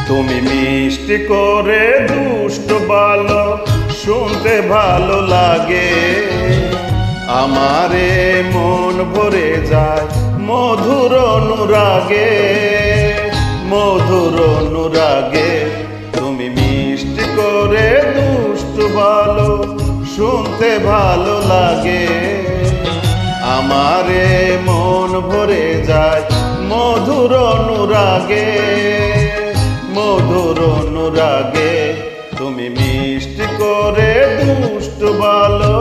তুমি মিষ্টি করে দুষ্ট বলো, শুনতে ভালো লাগে। আমারে মন ভরে যায় মধুর অনুরাগে, মধুর অনুরাগে। তুমি মিষ্টি করে দুষ্ট বলো, শুনতে ভালো লাগে। আমারে মন ভরে যায় মধুর অনুরাগে, মধুর অনুরাগে। তুমি মিষ্টি করে দুষ্ট বলো।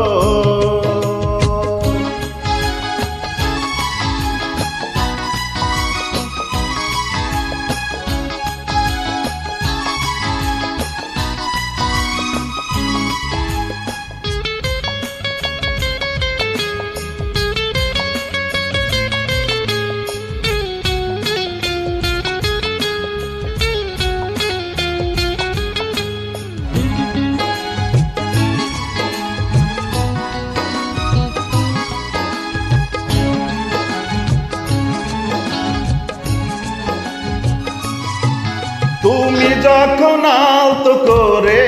তুমি যখন আলতো করে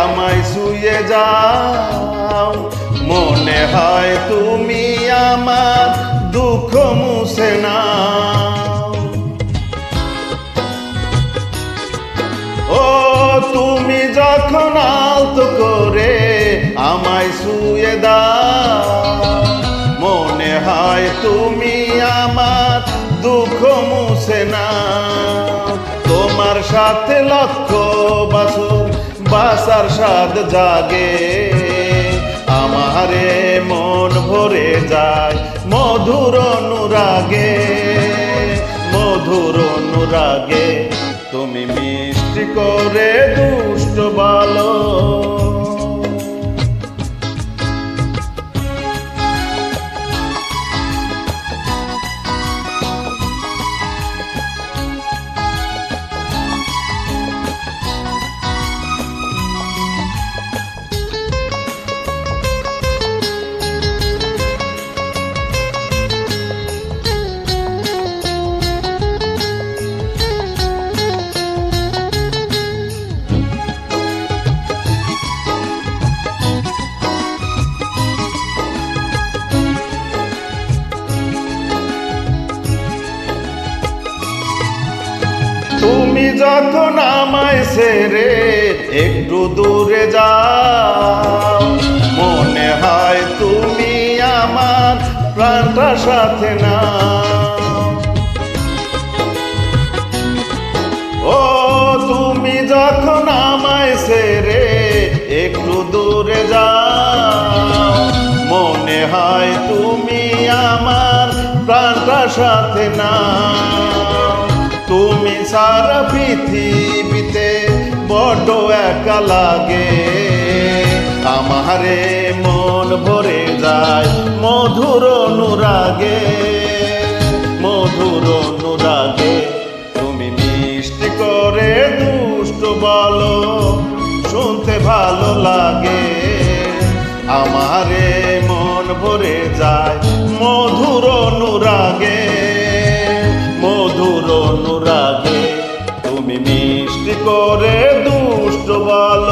আমায় শুয়ে যাও, মনে হয় তুমি আমার দুঃখ মুছে নাও। ও তুমি যখন আলতো করে আমায় শুয়ে দাও, মনে হয় তুমি আমার দুঃখ মুছে নাও। তোমার সাথে লক্ষ বছর বাসার স্বাদ জাগে, আমারে মন ভরে যায় মধুর অনুরাগে, মধুর অনুরাগে। তুমি মিষ্টি করে দুষ্ট বলো। তুমি যখন আমায় ছেড়ে একটু দূরে যাও, মনে হয় তুমি আমার প্রাণটা সাথে নাও। ও তুমি যখন আমায় ছেড়ে একটু দূরে যাও, মনে হয় তুমি আমার প্রাণটা সাথে নাও। তুমি সারা পৃথিবীতে বড় একা লাগে, আমারে মন ভরে যায় মধুর অনুরাগে, মধুর অনুরাগে। তুমি মিষ্টি করে দুষ্ট বলো, শুনতে ভালো লাগে। আমারে মন ভরে যায় মধুর অনুরাগে, মধুর অনুরাগে। তুমি মিষ্টি করে দুষ্ট বলো।